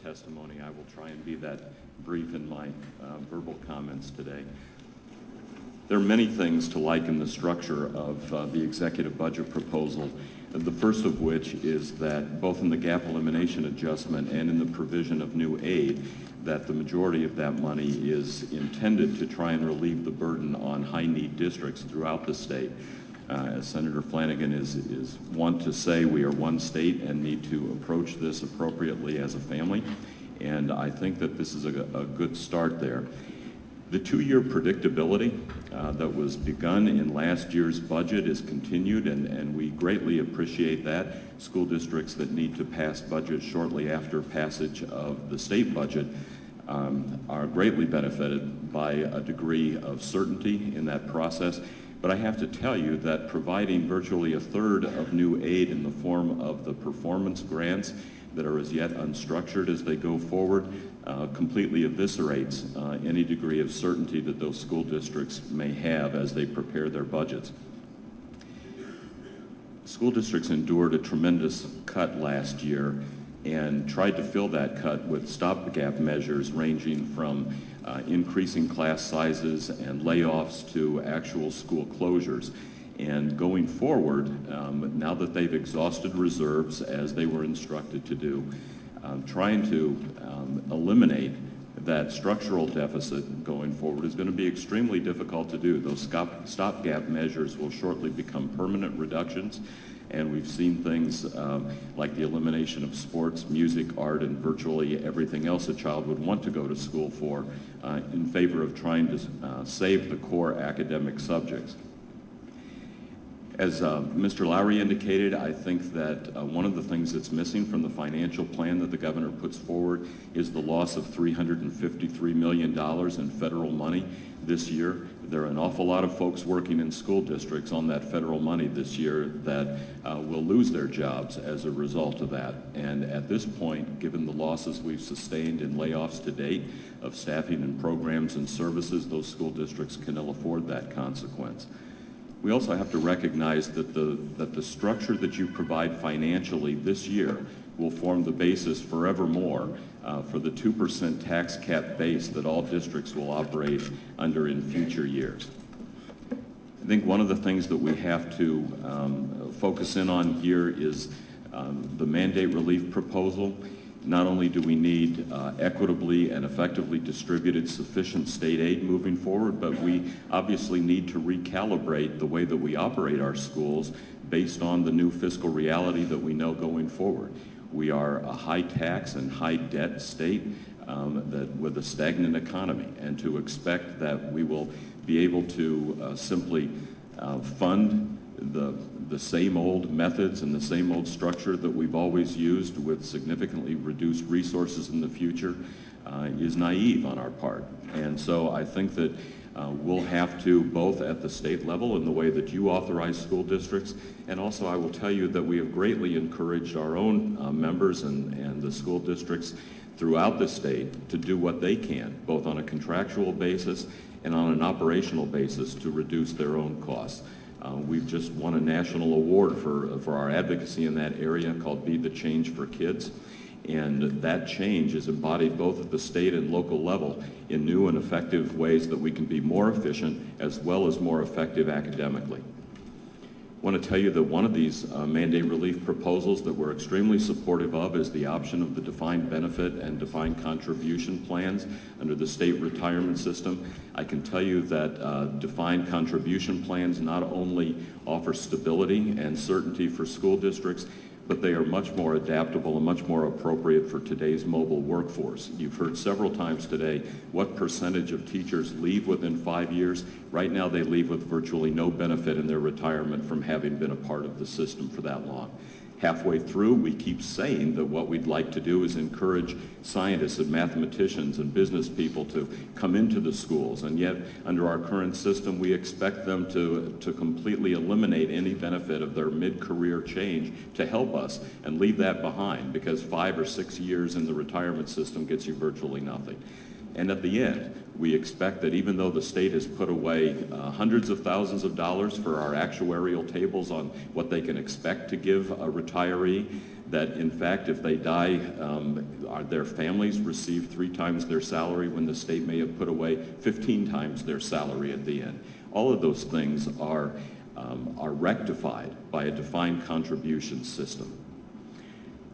testimony. I will try and be that brief in my verbal comments today. There are many things to like in the structure of the executive budget proposal, the first of which is that both in the gap elimination adjustment and in the provision of new aid, that the majority of that money is intended to try and relieve the burden on high-need districts throughout the state. As Senator Flanagan is wont to say, we are one state and need to approach this appropriately as a family, and I think that this is a good start there. The two-year predictability that was begun in last year's budget is continued, and we greatly appreciate that. School districts that need to pass budgets shortly after passage of the state budget are greatly benefited by a degree of certainty in that process. But I have to tell you that providing virtually a third of new aid in the form of the performance grants that are as yet unstructured as they go forward completely eviscerates any degree of certainty that those school districts may have as they prepare their budgets. School districts endured a tremendous cut last year and tried to fill that cut with stopgap measures ranging from increasing class sizes and layoffs to actual school closures. And going forward, now that they've exhausted reserves as they were instructed to do, trying to eliminate that structural deficit going forward is going to be extremely difficult to do. Those stopgap measures will shortly become permanent reductions, and we've seen things like the elimination of sports, music, art, and virtually everything else a child would want to go to school for in favor of trying to save the core academic subjects. As Mr. Lowry indicated, I think that one of the things that's missing from the financial plan that the governor puts forward is the loss of $353 million in federal money this year. There are an awful lot of folks working in school districts on that federal money this year that will lose their jobs as a result of that. And at this point, given the losses we've sustained in layoffs to date of staffing and programs and services, those school districts can ill afford that consequence. We also have to recognize that the structure that you provide financially this year will form the basis forevermore for the 2% tax cap base that all districts will operate under in future years. I think one of the things that we have to focus in on here is the mandate relief proposal. Not only do we need equitably and effectively distributed sufficient state aid moving forward, but we obviously need to recalibrate the way that we operate our schools based on the new fiscal reality that we know going forward. We are a high tax and high debt state with a stagnant economy, and to expect that we will be able to simply fund the same old methods and the same old structure that we've always used with significantly reduced resources in the future is naive on our part. And so I think that we'll have to, both at the state level in the way that you authorize school districts, and also I will tell you that we have greatly encouraged our own members and the school districts throughout the state to do what they can, both on a contractual basis and on an operational basis, to reduce their own costs. We've just won a national award for our advocacy in that area called Be the Change for Kids. And that change is embodied both at the state and local level in new and effective ways that we can be more efficient as well as more effective academically. I want to tell you that one of these mandate relief proposals that we're extremely supportive of is the option of the defined benefit and defined contribution plans under the state retirement system. I can tell you that defined contribution plans not only offer stability and certainty for school districts, but they are much more adaptable and much more appropriate for today's mobile workforce. You've heard several times today what percentage of teachers leave within 5 years. Right now they leave with virtually no benefit in their retirement from having been a part of the system for that long. Halfway through, we keep saying that what we'd like to do is encourage scientists and mathematicians and business people to come into the schools, and yet under our current system we expect them to completely eliminate any benefit of their mid-career change to help us and leave that behind, because 5 or 6 years in the retirement system gets you virtually nothing. And at the end, we expect that even though the state has put away hundreds of thousands of dollars for our actuarial tables on what they can expect to give a retiree, that in fact if they die, their families receive 3 times their salary when the state may have put away 15 times their salary at the end. All of those things are rectified by a defined contribution system.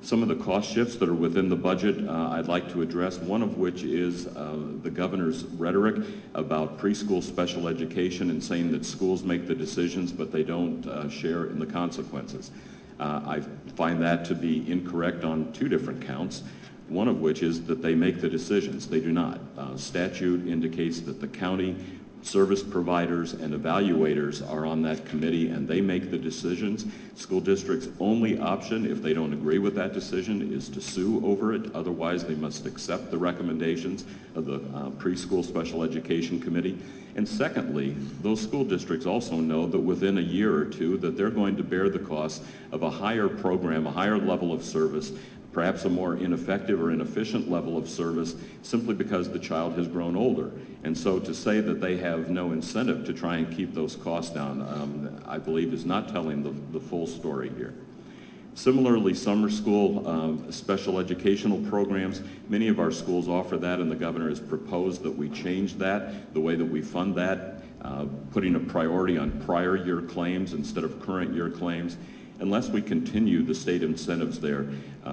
Some of the cost shifts that are within the budget I'd like to address, one of which is the governor's rhetoric about preschool special education and saying that schools make the decisions but they don't share in the consequences. I find that to be incorrect on 2 different counts, one of which is that they make the decisions. They do not. Statute indicates that the county service providers and evaluators are on that committee and they make the decisions. School districts' only option, if they don't agree with that decision, is to sue over it. Otherwise, they must accept the recommendations of the preschool special education committee. And secondly, those school districts also know that within a year or 2 that they're going to bear the cost of a higher program, a higher level of service, perhaps a more ineffective or inefficient level of service simply because the child has grown older. And so to say that they have no incentive to try and keep those costs down, I believe is not telling the full story here. Similarly, summer school, special educational programs, many of our schools offer that, and the governor has proposed that we change that, the way that we fund that, putting a priority on prior year claims instead of current year claims. Unless we continue the state incentives there,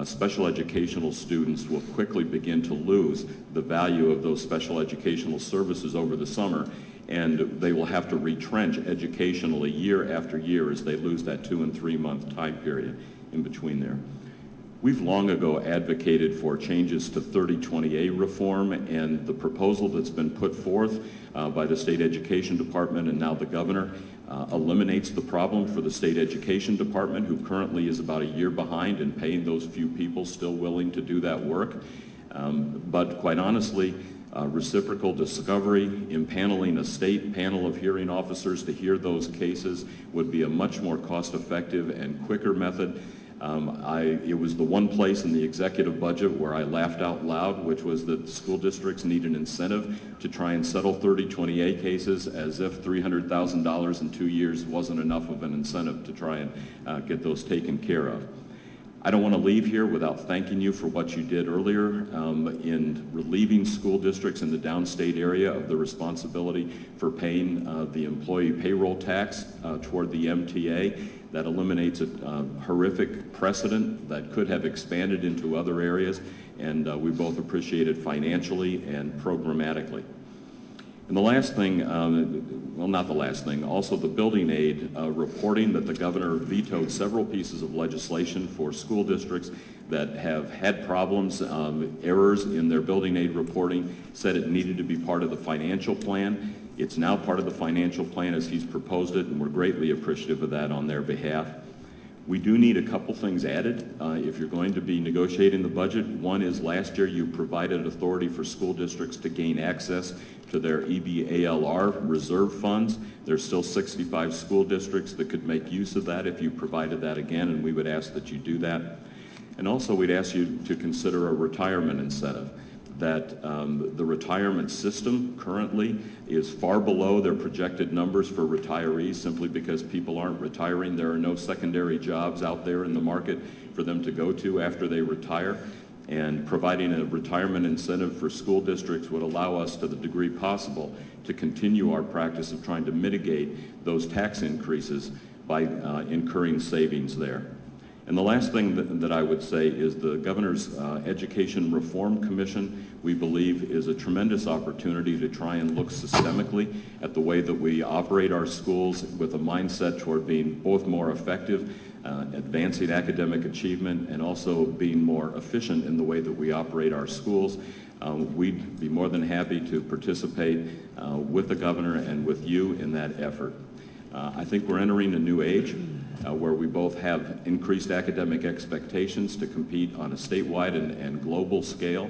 special educational students will quickly begin to lose the value of those special educational services over the summer, and they will have to retrench educationally year after year as they lose that 2- and 3-month time period in between there. We've long ago advocated for changes to 3020A reform, and the proposal that's been put forth by the State Education Department and now the governor eliminates the problem for the State Education Department, who currently is about a year behind in paying those few people still willing to do that work. But quite honestly, reciprocal discovery, impaneling a state panel of hearing officers to hear those cases would be a much more cost-effective and quicker method. It was the one place in the executive budget where I laughed out loud, which was that school districts need an incentive to try and settle 3020A cases, as if $300,000 in 2 years wasn't enough of an incentive to try and get those taken care of. I don't want to leave here without thanking you for what you did earlier in relieving school districts in the downstate area of the responsibility for paying the employee payroll tax toward the MTA. That eliminates a horrific precedent that could have expanded into other areas, and we both appreciate it financially and programmatically. And the last thing, well, not the last thing, also the building aid reporting that the governor vetoed several pieces of legislation for school districts that have had problems, errors in their building aid reporting, said it needed to be part of the financial plan. It's now part of the financial plan as he's proposed it, and we're greatly appreciative of that on their behalf. We do need a couple things added if you're going to be negotiating the budget. One is last year you provided authority for school districts to gain access to their EBALR reserve funds. There's still 65 school districts that could make use of that if you provided that again, and we would ask that you do that. And also we'd ask you to consider a retirement incentive. That the retirement system currently is far below their projected numbers for retirees simply because people aren't retiring. There are no secondary jobs out there in the market for them to go to after they retire. And providing a retirement incentive for school districts would allow us, to the degree possible, to continue our practice of trying to mitigate those tax increases by incurring savings there. And the last thing that I would say is the Governor's Education Reform Commission, we believe, is a tremendous opportunity to try and look systemically at the way that we operate our schools with a mindset toward being both more effective, advancing academic achievement, and also being more efficient in the way that we operate our schools. We'd be more than happy to participate with the Governor and with you in that effort. I think we're entering a new age where we both have increased academic expectations to compete on a statewide and global scale,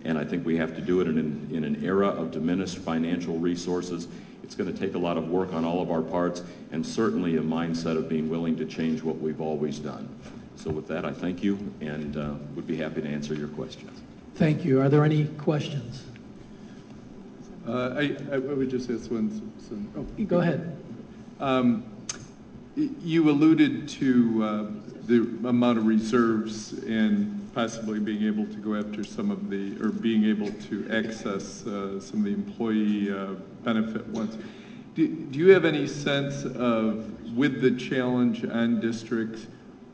and I think we have to do it in an era of diminished financial resources. It's going to take a lot of work on all of our parts, and certainly a mindset of being willing to change what we've always done. So with that, I thank you and would be happy to answer your questions. Thank you. Are there any questions? I would just ask one. Go ahead. You alluded to the amount of reserves and possibly being able to go after some of the, or being able to access some of the employee benefit ones. Do you have any sense of, with the challenge on districts,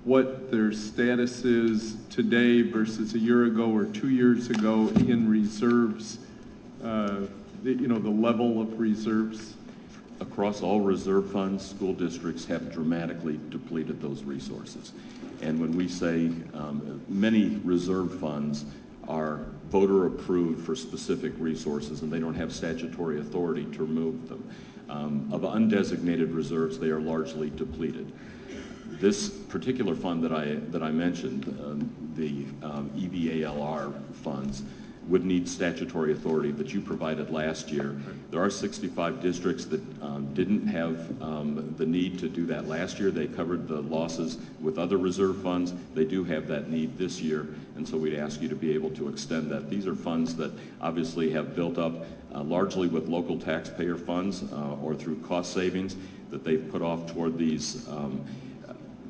what their status is today versus a year ago or 2 years ago in reserves, the level of reserves? Across all reserve funds, school districts have dramatically depleted those resources. And when we say many reserve funds are voter approved for specific resources and they don't have statutory authority to remove them. Of undesignated reserves, they are largely depleted. This particular fund that I mentioned, the EVALR funds, would need statutory authority that you provided last year. There are 65 districts that didn't have the need to do that last year. They covered the losses with other reserve funds. They do have that need this year, and so we'd ask you to be able to extend that. These are funds that obviously have built up largely with local taxpayer funds or through cost savings that they've put off toward these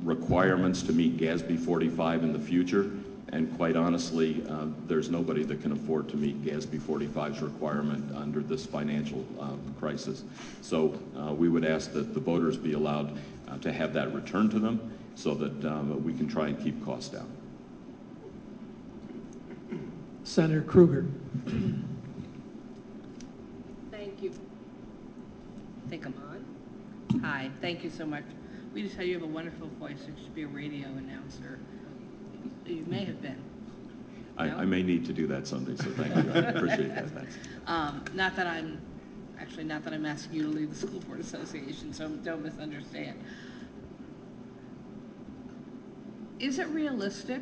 requirements to meet GASB 45 in the future. And quite honestly, there's nobody that can afford to meet GASB 45's requirement under this financial crisis. So we would ask that the voters be allowed to have that returned to them so that we can try and keep costs down. Senator Krueger. Thank you. I think I'm on. Hi, thank you so much. We just had you have a wonderful voice. You should be a radio announcer. You may have been. No? I may need to do that someday, so thank you. I appreciate that. Thanks. Not that I'm asking you to leave the School Board Association, so don't misunderstand. Is it realistic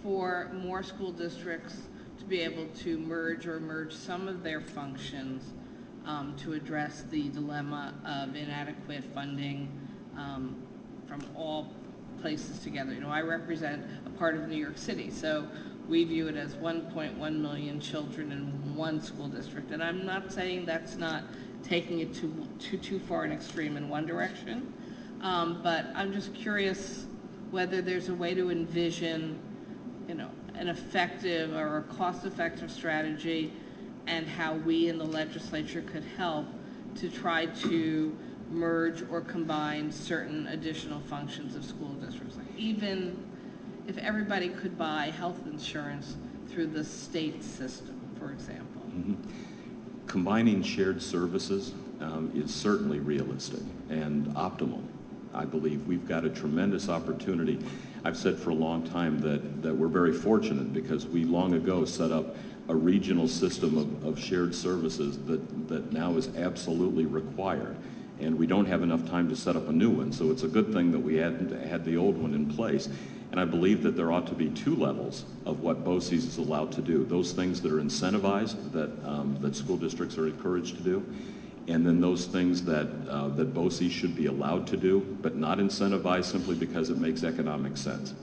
for more school districts to be able to merge some of their functions to address the dilemma of inadequate funding from all places together? You know, I represent a part of New York City, so we view it as 1.1 million children in one school district. And I'm not saying that's not taking it too far an extreme in one direction, but I'm just curious whether there's a way to envision, an effective or a cost-effective strategy, and how we in the legislature could help to try to merge or combine certain additional functions of school districts. Like even if everybody could buy health insurance through the state system, for example. Mm-hmm. Combining shared services is certainly realistic and optimal. I believe we've got a tremendous opportunity. I've said for a long time that we're very fortunate because we long ago set up a regional system of shared services that now is absolutely required. And we don't have enough time to set up a new one, so it's a good thing that we had the old one in place. And I believe that there ought to be two levels of what BOCES is allowed to do. Those things that are incentivized, that school districts are encouraged to do, and then those things that BOCES should be allowed to do, but not incentivized simply because it makes economic sense.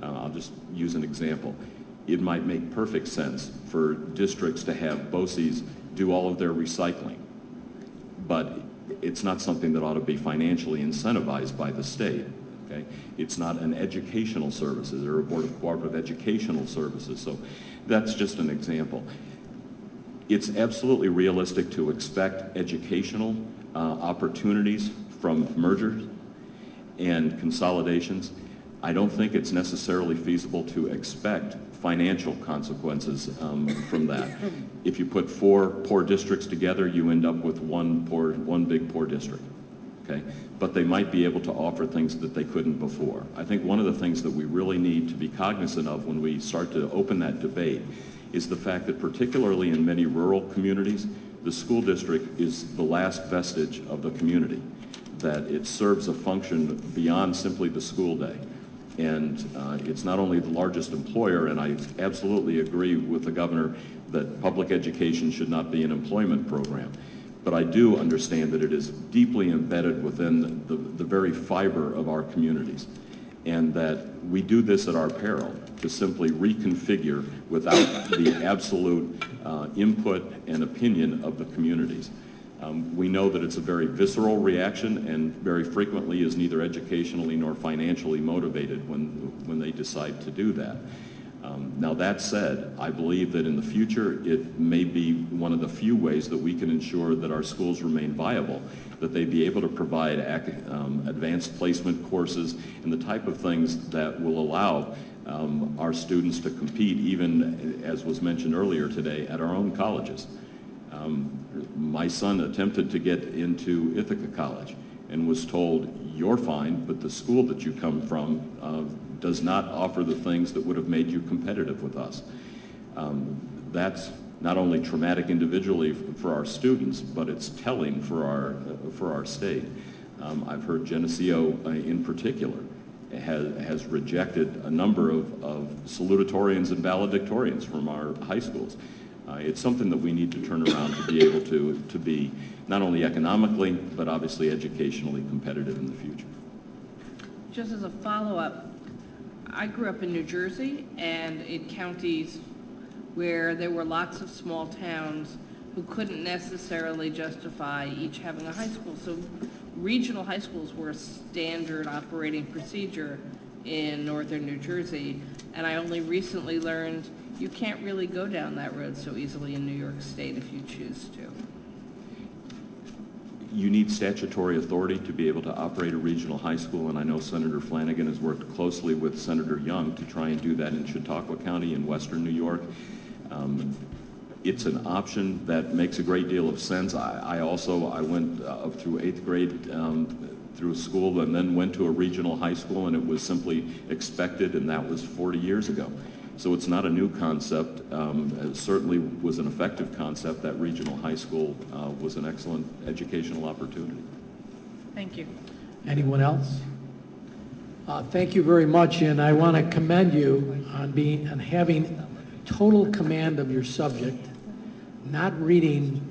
I'll just use an example. It might make perfect sense for districts to have BOCES do all of their recycling, but it's not something that ought to be financially incentivized by the state. Okay? It's not an educational services or a Board of Cooperative Educational Services. So that's just an example. It's absolutely realistic to expect educational opportunities from mergers and consolidations. I don't think it's necessarily feasible to expect financial consequences from that. If you put 4 poor districts together, you end up with one big poor district. Okay? But they might be able to offer things that they couldn't before. I think one of the things that we really need to be cognizant of when we start to open that debate is the fact that particularly in many rural communities, the school district is the last vestige of the community, that it serves a function beyond simply the school day. And it's not only the largest employer, and I absolutely agree with the governor that public education should not be an employment program, but I do understand that it is deeply embedded within the very fiber of our communities, and that we do this at our peril to simply reconfigure without the absolute input and opinion of the communities. We know that it's a very visceral reaction and very frequently is neither educationally nor financially motivated when they decide to do that. Now that said, I believe that in the future it may be one of the few ways that we can ensure that our schools remain viable, that they be able to provide advanced placement courses and the type of things that will allow our students to compete, even as was mentioned earlier today, at our own colleges. My son attempted to get into Ithaca College and was told, "You're fine, but the school that you come from does not offer the things that would have made you competitive with us." That's not only traumatic individually for our students, but it's telling for our state. I've heard Geneseo in particular has rejected a number of salutatorians and valedictorians from our high schools. It's something that we need to turn around to be able to be not only economically, but obviously educationally competitive in the future. Just as a follow-up, I grew up in New Jersey and in counties where there were lots of small towns who couldn't necessarily justify each having a high school. So regional high schools were a standard operating procedure in northern New Jersey, and I only recently learned you can't really go down that road so easily in New York State if you choose to. You need statutory authority to be able to operate a regional high school, and I know Senator Flanagan has worked closely with Senator Young to try and do that in Chautauqua County in western New York. It's an option that makes a great deal of sense. I went up through 8th grade through school and then went to a regional high school, and it was simply expected, and that was 40 years ago. So it's not a new concept. It certainly was an effective concept. That regional high school was an excellent educational opportunity. Thank you. Anyone else? Thank you very much, and I want to commend you on having total command of your subject, not reading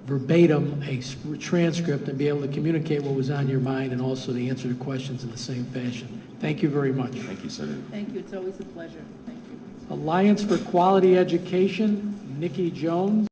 verbatim a transcript, and be able to communicate what was on your mind and also to answer the questions in the same fashion. Thank you very much. Thank you, Senator. Thank you. It's always a pleasure. Thank you. Alliance for Quality Education, Nikki Jones.